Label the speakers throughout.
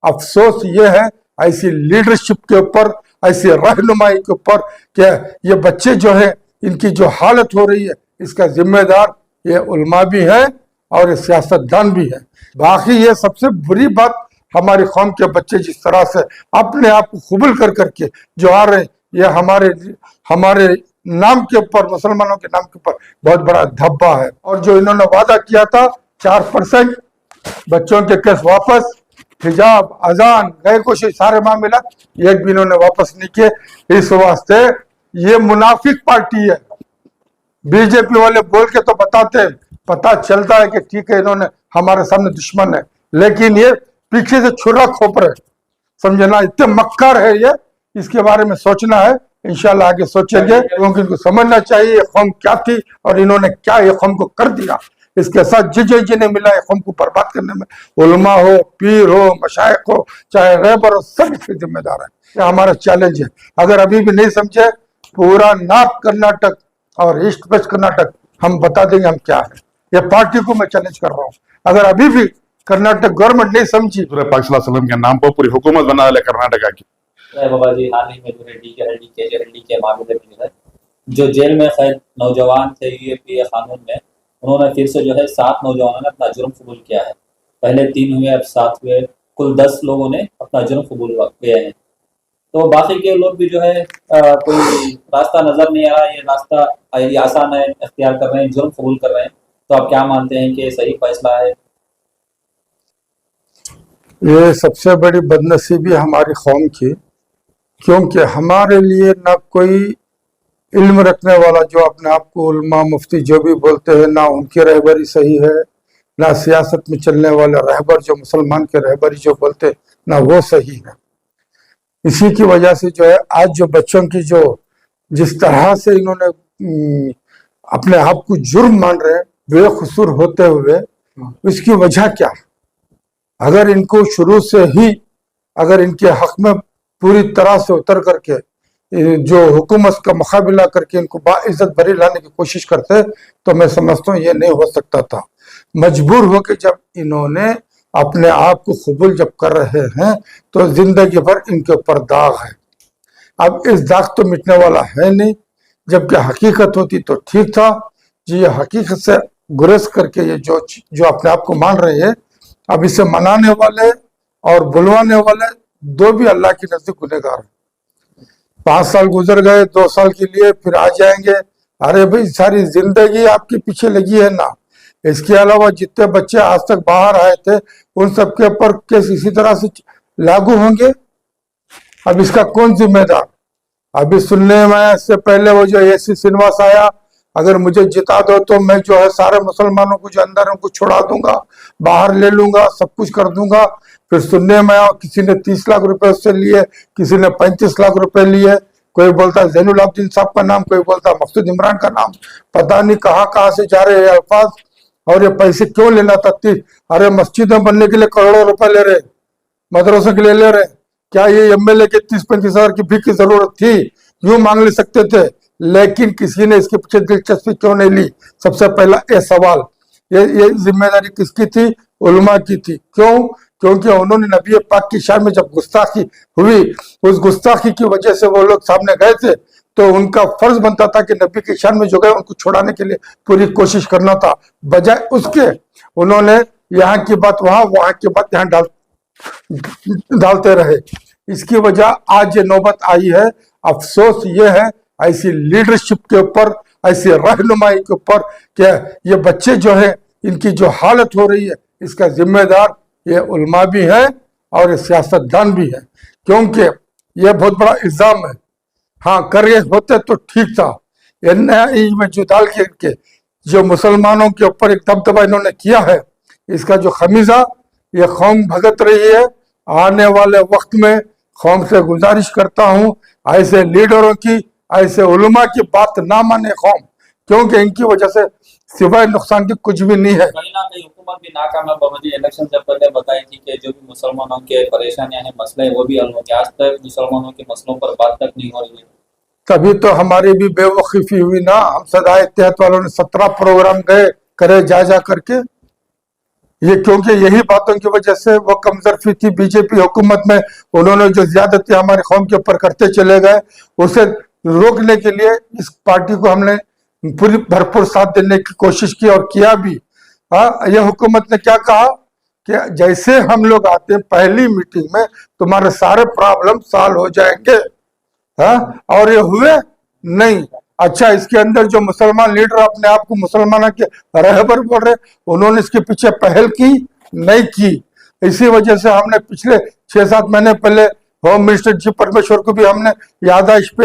Speaker 1: अफसोस ये है ऐसी लीडरशिप के ऊपर, ऐसी रहनुमाई के ऊपर कि ये बच्चे जो है इनकी जो हालत हो रही है इसका जिम्मेदार ये उलमा भी है और ये सियासतदान भी है। बाकी ये सबसे बुरी बात हमारी कौम के बच्चे जिस तरह से अपने आप को कबूल कर करके जो आ रहे, ये हमारे नाम के ऊपर, मुसलमानों के नाम के ऊपर बहुत बड़ा धब्बा है। और जो इन्होंने वादा किया था 4% बच्चों के केस वापस, हिजाब, अजान, गैर कोशिश, सारे मामला एक भी इन्होंने वापस नहीं किए। इस वास्ते ये मुनाफिक पार्टी है। बीजेपी वाले बोल के तो बताते हैं, पता चलता है कि ठीक है इन्होंने हमारे सामने दुश्मन है, लेकिन ये पीछे से छुरा खोप रहे, समझना, इतने मक्कार है ये। इसके बारे में सोचना है, इंशाल्लाह आगे सोचेंगे, क्योंकि इनको समझना चाहिए ये कौम क्या थी और इन्होंने क्या ये कौम को कर दिया। इसके साथ जिन्हें मिला है कौम को बर्बाद करने में, उलमा हो, पीर हो, मशाइख हो, चाहे रहबर हो, सब इसके जिम्मेदार है। ये हमारा चैलेंज है। अगर अभी भी नहीं समझे, पूरा नॉर्थ कर्नाटक और ईस्ट वेस्ट कर्नाटक हम बता देंगे हम क्या है। ये पार्टी को मैं चैलेंज कर रहा हूँ, अगर अभी भी कर्नाटक गवर्नमेंट नहीं समझी,
Speaker 2: पाक सल्लल्लाहु के नाम पर पूरी हुकूमत बना ले कर्नाटक की।
Speaker 3: बाबा जी, हाल ही में जो रेड्डी के मामले में है, जो जेल में कैद नौजवान थे यूएपीए कानून में, उन्होंने फिर से जो है 7 नौजवानों ने अपना जुर्म कबूल किया है। पहले 3 हुए, अब 7 हुए, कुल 10 लोगों ने अपना जुर्म कबूल किया है। तो बाकी के लोग भी जो है कोई रास्ता नजर नहीं आ रहा, ये रास्ता ये आसान है, अख्तियार कर रहे हैं, जुर्म कबूल कर रहे हैं। तो आप क्या मानते हैं कि सही फैसला है?
Speaker 1: ये सबसे बड़ी बदनसीबी हमारी कौम की, क्योंकि हमारे लिए ना कोई इल्म रखने वाला, जो अपने आप को उलमा मुफ्ती जो भी बोलते हैं, ना उनकी रहबरी सही है, ना सियासत में चलने वाले रहबर जो मुसलमान के रहबरी जो बोलते ना वो सही है। इसी की वजह से जो है आज जो बच्चों की जो जिस तरह से इन्होंने अपने आप को जुर्म मान रहे हैं बेकसूर होते हुए, इसकी वजह क्या? अगर इनको शुरू से ही अगर इनके हक में पूरी तरह से उतर करके जो हुकूमत का मुकाबला करके इनको बाइज्जत भरी लाने की कोशिश करते, तो मैं समझता हूँ ये नहीं हो सकता था। मजबूर होकर जब इन्होंने अपने आप को कबूल जब कर रहे हैं तो जिंदगी भर इनके ऊपर दाग है। अब इस दाग तो मिटने वाला है नहीं, जबकि हकीकत होती तो ठीक था। जी, ये हकीकत से गुरेज करके ये जो अपने आप को मान रहे हैं, अब इसे मनाने वाले और बुलवाने वाले दो भी अल्लाह की नजदीक गुनहगार हैं। 5 साल गुजर गए, 2 साल के लिए फिर आ जाएंगे। अरे भाई, सारी जिंदगी आपके पीछे लगी है ना। इसके अलावा जितने बच्चे आज तक बाहर आए थे उन सबके ऊपर केस इसी तरह से लागू होंगे। अब इसका कौन जिम्मेदार? अभी सुनने में आया, इससे पहले वो जो एसी श्रीनिवास आया, अगर मुझे जिता दो तो मैं जो है सारे मुसलमानों को जो अंदर उनको छुड़ा दूंगा, बाहर ले लूंगा, सब कुछ कर दूंगा। फिर सुनने में आया किसी ने 30 लाख रुपए उससे लिए, किसी ने 35 लाख रुपए लिए। कोई बोलता जैनुल आबदीन साहब का नाम, कोई बोलता मकसूद इमरान का नाम। पता नहीं कहाँ से जा रहे हैं अल्फाज, और ये पैसे क्यों लेना था? अरे मस्जिदें बनने के लिए करोड़ों रुपए ले रहे, मदरसों के लिए ले रहे। क्या ये एमएलए के 30-35 हजार की भीख की जरूरत थी? यूं मांग ले सकते थे, लेकिन किसी ने इसके पीछे दिलचस्पी क्यों नहीं ली? सबसे पहला ये सवाल, ये जिम्मेदारी किसकी थी? उलमा की थी। क्यों? क्योंकि उन्होंने नबी पाक की शान में जब गुस्ताखी हुई, उस गुस्ताखी की वजह से वो लोग सामने गए थे, तो उनका फर्ज बनता था कि नबी की शान में जो गए उनको छुड़ाने के लिए पूरी कोशिश करना था। बजाय उसके उन्होंने यहाँ की बात वहां, वहां की बात यहाँ डालते रहे। इसकी वजह आज ये नौबत आई है। अफसोस ये है ऐसी लीडरशिप के ऊपर, ऐसी रहनुमाई के ऊपर कि ये बच्चे जो है इनकी जो हालत हो रही है इसका जिम्मेदार ये उलमा भी है और ये सियासतदान भी है। क्योंकि ये बहुत बड़ा इल्जाम है। हाँ, कर रहे होते तो ठीक था। एनआईए में जो डाल के जो मुसलमानों के ऊपर एक दबदबा इन्होंने किया है, इसका जो खमीजा ये कौम भगत रही है। आने वाले वक्त में कौम से गुजारिश करता हूँ, ऐसे लीडरों की, ऐसे उलमा की बात ना माने कौम, क्योंकि इनकी वजह से सिवाय नुकसान की कुछ भी नहीं है।
Speaker 3: कहीं ना कहीं हुकूमत भी नाकाम है। बाबा जी, इलेक्शन से पहले बताई थी कि जो भी मुसलमानों के परेशानियां हैं, मसले हैं, वो भी हल होंगे। आज तक मुसलमानों के मसलों पर बात तक नहीं हो रही है।
Speaker 1: तभी तो हमारी भी बेवकूफी हुई ना। हम सदाए इत्तेहाद वालों ने 17 प्रोग्राम गए करे जा करके, ये क्योंकि यही बातों की वजह से वो कमजोरी थी बीजेपी हुकूमत में, उन्होंने जो ज्यादती हमारी कौम के ऊपर करते चले गए, उसे रोकने के लिए इस पार्टी को हमने पूरी भरपूर साथ देने की कोशिश की और किया भी। हाँ, ये हुकूमत ने क्या कहा कि जैसे हम लोग आते हैं पहली मीटिंग में तुम्हारे सारे प्रॉब्लम सॉल्व हो जाएंगे। हाँ, और ये हुए नहीं। अच्छा, इसके अंदर जो मुसलमान लीडर अपने आप को मुसलमानों के रहबर बोल रहे, उन्होंने इसके पीछे पहल की नहीं की। इसी वजह से हमने पिछले 6-7 महीने पहले होम मिनिस्टर जी परमेश्वर को भी हमने याददाश्त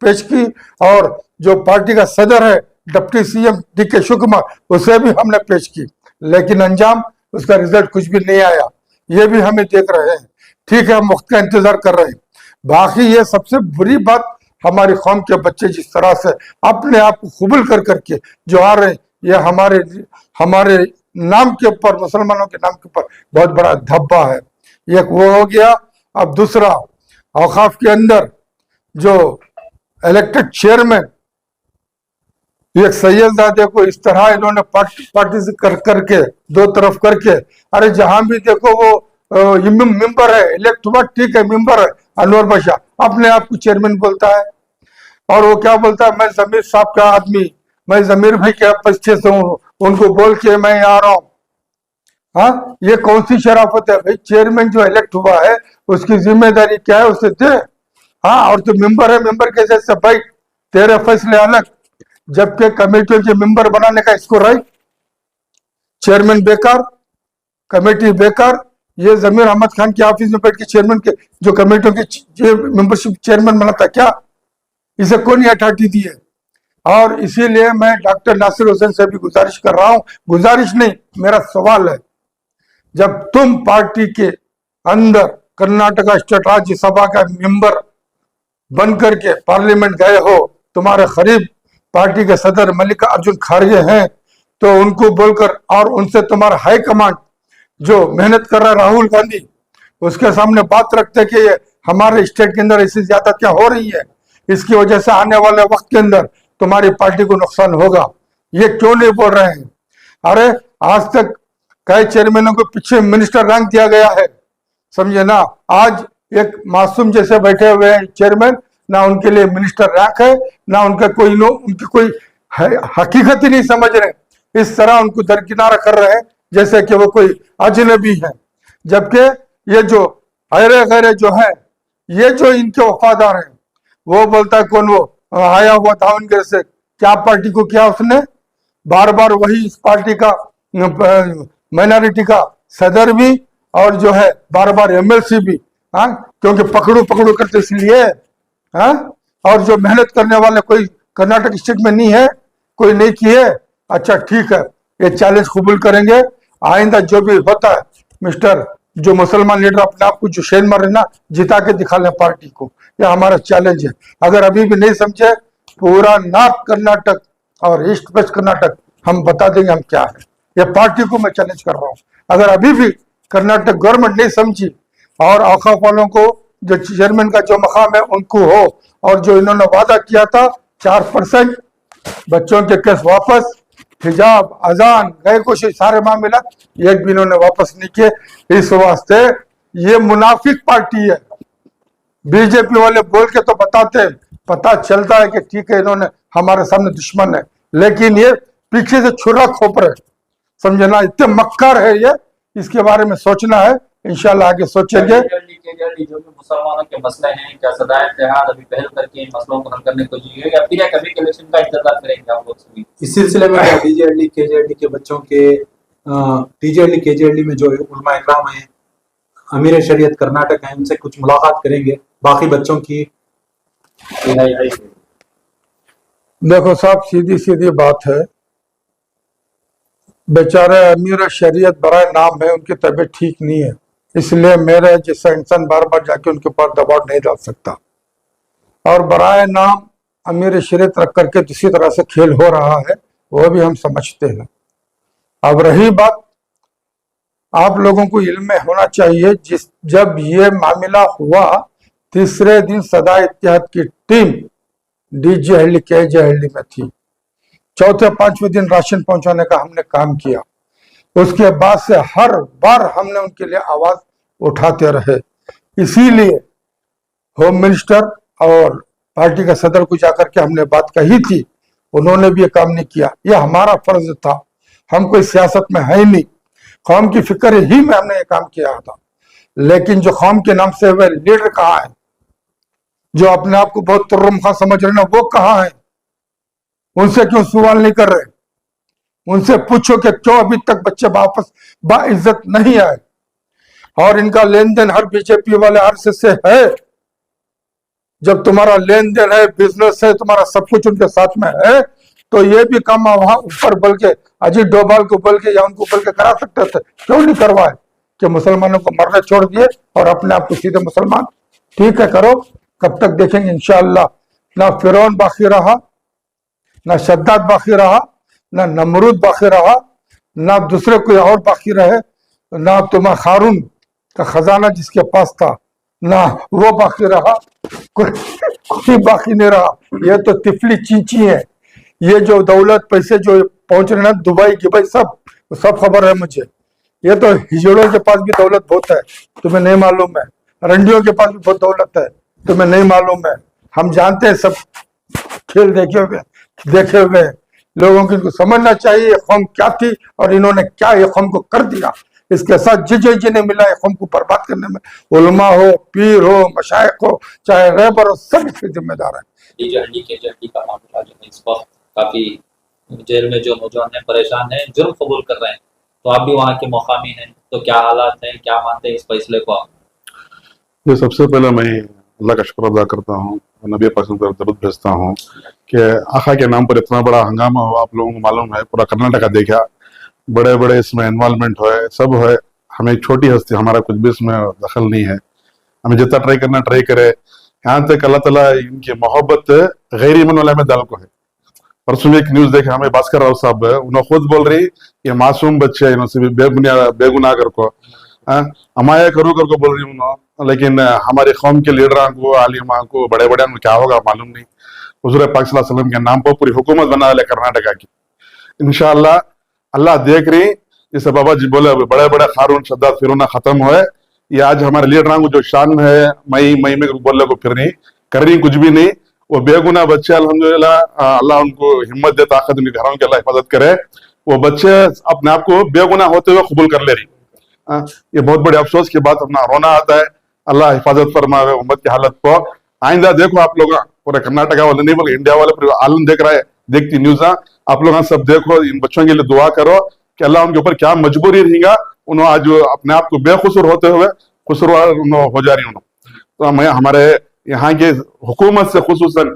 Speaker 1: पेश की, और जो पार्टी का सदर है deputy CM DK Shiv Kumar, उसे भी हमने पेश की, लेकिन अंजाम उसका रिजल्ट कुछ भी नहीं आया। ये भी हमें देख रहे हैं। ठीक है, हम वक्त का इंतजार कर रहे हैं। बाकी ये सबसे बुरी बात, हमारी कौम के बच्चे जिस तरह से अपने आप को कबूल कर करके जो आ रहे हैं, ये हमारे नाम के ऊपर, मुसलमानों के नाम के ऊपर बहुत बड़ा धब्बा है। एक वो हो गया। अब दूसरा, औकाफ के अंदर जो इलेक्टेड चेयरमैन, एक सैयदजादे को इस तरह इन्होंने पार्टी से करके दो तरफ करके, अरे जहां भी देखो वो मेंबर है, इलेक्ट हुआ, ठीक है, मेंबर है, अनवर बादशाह अपने आप को चेयरमैन बोलता है, और वो क्या बोलता है, मैं जमीर साहब का आदमी, मैं जमीर भाई के पीछे से हूँ, उनको बोल के मैं आ रहा हूँ। हाँ, ये कौन सी शराफत है भाई? चेयरमैन जो इलेक्ट हुआ है उसकी जिम्मेदारी क्या है, उसे दे। हाँ, और तो मेंबर है, मेंबर के जैसे भाई तेरे फैसले अलग, जबकि कमेटियों के मेंबर बनाने का इसको राइट। चेयरमैन बेकार, कमेटी बेकार। ये जमीर अहमद खान के ऑफिस में बैठ के चेयरमैन के जो कमेटियों के मेंबरशिप चेयरमैन बनाता, क्या इसे कौन अथॉरिटी दी है? और इसीलिए मैं डॉक्टर नासिर हुसैन से भी गुजारिश कर रहा हूं, गुजारिश नहीं, मेरा सवाल है, जब तुम पार्टी के अंदर कर्नाटका स्टेट राज्यसभा का मेंबर बन करके पार्लियामेंट गए हो, तुम्हारे करीब पार्टी के सदर मल्लिकार्जुन खड़गे हैं, तो उनको बोलकर, और उनसे तुम्हारा हाई कमांड जो मेहनत कर रहा है राहुल गांधी, उसके सामने बात रखते कि ये हमारे स्टेट के अंदर ऐसी ज्यादा क्या हो रही है, इसकी वजह से आने वाले वक्त के अंदर तुम्हारी पार्टी को नुकसान होगा। ये क्यों नहीं बोल रहे हैं? अरे आज तक कई चेयरमैनों को पीछे मिनिस्टर रैंक दिया गया है, समझे ना। आज एक मासूम जैसे बैठे हुए हैं चेयरमैन, ना उनके लिए मिनिस्टर रैंक है, ना उनका उनकी कोई हकीकत ही नहीं समझ रहे। इस तरह उनको दरकिनारा कर रहे हैं जैसे कि वो कोई अजनबी है, जबकि ये जो अरे गैरे जो है, ये जो इनके वफादार हैं, वो बोलता है कौन, वो आया हुआ दावनगिरी से, क्या पार्टी को किया उसने, बार बार वही इस पार्टी का माइनॉरिटी का सदर भी, और जो है बार बार MLC भी। हाँ, क्योंकि पकड़ू पकड़ू करते इसलिए। हाँ, और जो मेहनत करने वाले कोई कर्नाटक स्टेट में नहीं है, कोई नहीं किए। अच्छा ठीक है, ये चैलेंज कबूल करेंगे। आइंदा जो भी होता है, मिस्टर जो मुसलमान लीडर अपने आप को जो शेर मारे ना, जिता के दिखा लें पार्टी को, यह हमारा चैलेंज है। अगर अभी भी नहीं समझे, पूरा नॉर्थ कर्नाटक और ईस्ट वेस्ट कर्नाटक हम बता देंगे हम क्या है। यह पार्टी को मैं चैलेंज कर रहा हूँ। अगर अभी भी कर्नाटक गवर्नमेंट नहीं समझी, और औकाफ वालों को जो चेयरमैन का जो मकाम है उनको हो, और जो इन्होंने वादा किया था 4% बच्चों के केस वापस, हिजाब, अजान, गए कुछ सारे मामला, एक भी इन्होंने वापस नहीं किए। इस वास्ते ये मुनाफिक पार्टी है। बीजेपी वाले बोल के तो बताते, पता चलता है कि ठीक है इन्होंने हमारे सामने दुश्मन है, लेकिन ये पीछे से छुरा खोप रहे, समझना। इतने मक्कार है ये, इसके बारे में सोचना है। इंशाल्लाह आगे सोचेंगे।
Speaker 3: जो भी मुसलमानों के मसले हैं, क्या सदाए इत्तेहाद अभी पहल करके इन मसलों को हल करने को चाहिए, या फिर कभी के इलेक्शन का इंतजार करेंगे आप लोग सभी? इस सिलसिले में
Speaker 4: DJLD KJLD के बच्चों के DJLD KJLD में जो उलमा इकराम हैं, अमीर शरीयत कर्नाटक हैं, उनसे कुछ मुलाकात करेंगे। बाकी बच्चों की
Speaker 1: देखो साहब, सीधी सीधी बात है, बेचारे अमीर शरीयत बराए नाम है, उनकी तबीयत ठीक नहीं है, इसलिए मेरे जैसा इंसान बार बार जाके उनके ऊपर दबाव नहीं डाल सकता। और बराए नाम अमीर शरीयत रख करके किसी तरह से खेल हो रहा है, वो भी हम समझते हैं। अब रही बात, आप लोगों को इल्म होना चाहिए, जब ये मामला हुआ, तीसरे दिन सदा इत्तेहाद की टीम DJLD KJLD में थी। चौथे 5वें दिन राशन पहुंचाने का हमने काम किया। उसके बाद से हर बार हमने उनके लिए आवाज उठाते रहे। इसीलिए होम मिनिस्टर और पार्टी का सदर को जाकर के हमने बात कही थी, उन्होंने भी ये काम नहीं किया। ये हमारा फर्ज था, हम कोई सियासत में है ही नहीं, कौम की फिक्र ही में हमने ये काम किया था। लेकिन जो कौम के नाम से हुए लीडर कहाँ है, जो अपने आप को बहुत तुर्रमखा समझ रहे ना, वो कहाँ है? उनसे क्यों सवाल नहीं कर रहे? उनसे पूछो कि क्यों अभी तक बच्चे वापस बाइज्जत नहीं आए। और इनका लेन देन हर बीजेपी वाले आरएसएस से है। जब तुम्हारा लेन देन है, बिजनेस है, तुम्हारा सब कुछ उनके साथ में है, तो ये भी काम वहां ऊपर बल के अजीत डोभाल को बल के या उनको बल के करा सकते थे, क्यों नहीं करवाए? कि मुसलमानों को मरने छोड़ दिए और अपने आप को सीधे मुसलमान। ठीक है, करो, कब तक देखेंगे इंशाअल्लाह। ना फिरौन बाकी रहा, ना शद्दाद बाकी रहा, ना नमरूद बाकी रहा, ना दूसरे कोई और बाकी रहे, ना तुम्हारा हारून का खजाना जिसके पास था, ना वो बाकी रहा, कोई बाकी नहीं रहा। ये तो तिफली चींची है। ये जो दौलत पैसे जो पहुंच रहे ना, दुबई की सब खबर है मुझे। ये तो हिजड़ों के पास भी दौलत बहुत है, तुम्हें नहीं मालूम है। रंडियों के पास भी बहुत दौलत है, तुम्हें नहीं मालूम है। हम जानते हैं सब खेल देखे हुए लोगों को। इनको समझना चाहिए ये कौम क्या थी और इन्होंने क्या ये कौम को कर दिया। इसके साथ जिन्हें मिला है कौम को बर्बाद करने में, उलमा हो, पीर हो, मशाइख हो, चाहे रहबर हो, सब इसके जिम्मेदार है।
Speaker 3: डीजेएलडी का मामला जो है इस वक्त काफी जेल में जो नौजवान है परेशान है, जुर्म कबूल कर रहे हैं, तो आप भी वहाँ के मुकामी हैं, तो क्या हालात हैं, क्या मानते हैं इस फैसले को आप?
Speaker 2: ये सबसे पहले मैं अल्लाह का शुक्र अदा करता हूँ, नबी पाक पर दरूद भेजता हूँ कि आका के नाम पर इतना बड़ा हंगामा हो। आप लोगों को मालूम है, पूरा कर्नाटका देखा, बड़े बड़े इसमें इन्वॉल्वमेंट हो, सब है। हमें एक छोटी हस्ती, हमारा कुछ भी इसमें दखल नहीं है। हमें जितना ट्राई करे। यहाँ तक अल्लाह ताला इनकी मोहब्बत गैर ईमान वाले में दल को है। परसों एक न्यूज देखे हमें, भास्कर राव साहब उन्होंने खुद बोल रही ये मासूम बच्चे है, इन्होंने बेगुनाह कर को अमाया करो कर को बोल रही उन्होंने। लेकिन हमारे कौम के लीडर को, आलिमा को, बड़े बड़े क्या होगा मालूम नहीं। हुजूर पाक सल्लल्लाहु अलैहि वसल्लम के नाम पर पूरी हुकूमत बना ले कर्नाटका की, इंशाअल्लाह। अल्लाह देख रही, जैसे बाबा जी बोले बड़े बड़े खारून शद्दाद फिरौना खत्म हुए। ये आज हमारे लीडर को जो शान है, मई में बोलने को फिर नहीं कर रही, कुछ भी नहीं। वो बेगुनाह बच्चे अल्हम्दुलिल्लाह, अल्लाह उनको हिम्मत दे, ताकत, उनके घरों की अल्लाह हिफाजत करे। वो बच्चे अपने आप को बेगुनाह होते हुए कबूल कर ले रही। ये बहुत बड़े अफसोस की बात, अपना रोना आता है। अल्लाह हिफाजत फरमावे उम्मत की हालत को। आइंदा देखो आप लोग, पूरे कर्नाटका वाले नहीं बोले, इंडिया वाले पूरे आलम देख रहा है, देखती न्यूज। आप लोग सब देखो, इन बच्चों के लिए दुआ करो कि अल्लाह उनके ऊपर क्या मजबूरी रहेगा। उन्होंने आज अपने आप को बेखुसूर होते हुए खुसूरवार हो जा रही। तो मैं हमारे यहाँ के हुकूमत से, खुसूसन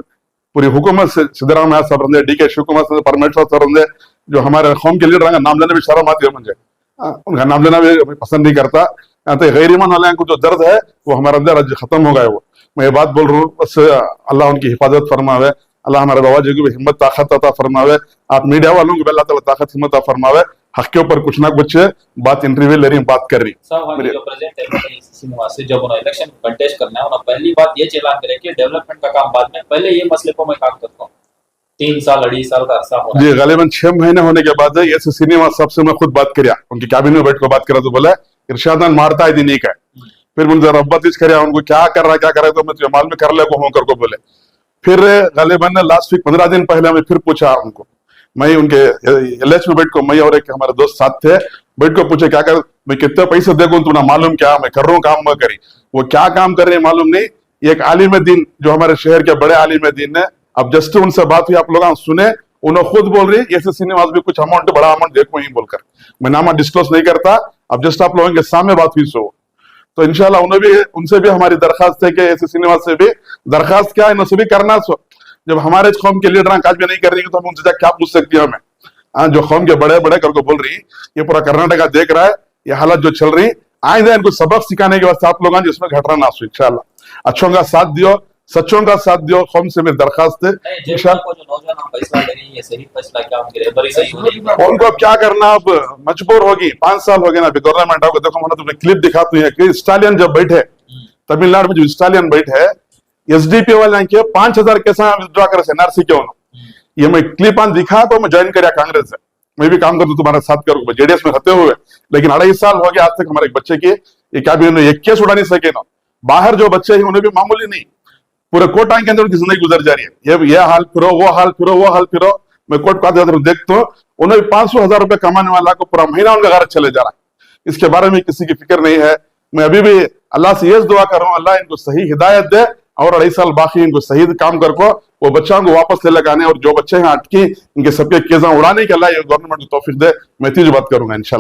Speaker 2: पूरी हुकूमत से, सिद्धरामैया साहब रंदे, DK शिवकुमार से, परमेश्वर सर रंदे, जो हमारे कौम के लीडर नाम लेने भी शर्म आती है मुझे, उनका नाम लेना भी पसंद नहीं करता। तो गैर ईमान वाले को जो दर्द है वो हमारे अंदर आज खत्म हो गया। वो मैं ये बात बोल रहा हूँ, बस अल्लाह उनकी हिफाजत फरमावे, अल्लाह हमारे बाबा जी को भी हिम्मत ताकत अता फरमावे। आप मीडिया वालों को भी अल्लाह ताला ताकत हिम्मत अता फरमावे। हक के ऊपर कुछ ना कुछ बात इंटरव्यू ले रही, बात कर रही।
Speaker 3: जो प्रेजेंट जब उन्हें इलेक्शन कंटेस्ट करना है, उन्होंने पहली बात ये ऐलान करे कि डेवलपमेंट का काम बाद में, पहले ये मसले को मैं काम करता हूँ। 3 साल 2.5 साल का अरसा हो रहा है।
Speaker 2: जी, गालिबन 6 महीने होने के बाद ये सिनेमा सबसे मैं खुद बात करिया, उनकी कैबिनेट में बैठ कर बात करा, तो बोला इरशादान मारता है दिन नहीं का। फिर मुझे रब्बत करिया, उनको क्या कर रहा तो मैं जमाल में कर ले को होकर को बोले। फिर गालिबन लास्ट वीक 15 दिन पहले मैं फिर पूछा उनको, मैं उनके LH में बैठ को, मैं और एक हमारे दोस्त साथ थे, बैठ को पूछे क्या कर, मैं कितने पैसे देखूं तुम्हें मालूम क्या, मैं कर रहा हूँ काम मैं करी। वो क्या काम कर रहे हैं मालूम नहीं। एक आलिम दीन जो हमारे शहर के बड़े आलिम दीन है, अब जस्ट उनसे बात हुई, आप लोग सुने, उन्होंने खुद बोल रही ऐसे सिनेमा भी कुछ अमाउंट, बड़ा अमाउंट देखो ही बोलकर। मैं नाम डिस्क्लोज नहीं करता, अब जस्ट आप लोगों के सामने बात हुई। सो तो इंशाल्लाह उनसे भी हमारी दरखास्त है कि ऐसे सिनेमा से भी दरखास्त क्या है, इनसे भी करना। सो जब हमारे कौम के लीडर काज भी नहीं कर रही तो हम उनसे क्या पूछ सकती है हमें। जो कौम के बड़े बड़े करके बोल रही, ये पूरा कर्नाटका देख रहा है, ये हालत जो चल रही। आइंदा इनको सबक सिखाने के वास्ते आप लोग जिसमें घटना ना हो, इंशाल्लाह अच्छों का साथ दियो, सच्चों का साथ दियो। कौम से मेरी दरखास्त है, उनको क्या करना, अब मजबूर होगी। 5 साल हो गए ना, गवर्नमेंट आपको देखो, मैंने तुम्हें क्लिप दिखाती है कि स्टालियन जब बैठे तमिलनाडु में, जो स्टालियन बैठे SDP वाले के 5000 कैसे विथड्रॉ करे NRC के। ये मैं क्लिप दिखा तो मैं ज्वाइन कर कांग्रेस से, मैं भी काम करता हूं तुम्हारे साथ करूंगा जेडीएस में रहते हुए, लेकिन 2.5 साल हो गया आज तक हमारे एक बच्चे की ये क्या भी एक केस उड़ा नहीं सके ना। बाहर जो बच्चे हैं उन्हें भी मामूली नहीं, पूरे कोटा के अंदर उनकी जिंदगी गुजर जा रही है। ये हाल फिरो, वो हाल फिरो, वो हाल फिरो। मैं कोर्ट का देखता हूँ, उन्हें 500,000 रुपए कमाने वाला को पूरा महीना उनका घर चले जा रहा है। इसके बारे में किसी की फिक्र नहीं है। मैं अभी भी अल्लाह से ये दुआ कर रहा हूँ, अल्लाह इनको सही हिदायत दे और 2.5 साल बाकी इनको सही काम करको वो बच्चों को वापस ले लगाने, और जो बच्चे हैं अटकी इनके सबके केसा उड़ाने के अल्लाह ये गवर्नमेंट को तौफीक दे। मैं तीज बात करूंगा इंशाल्लाह।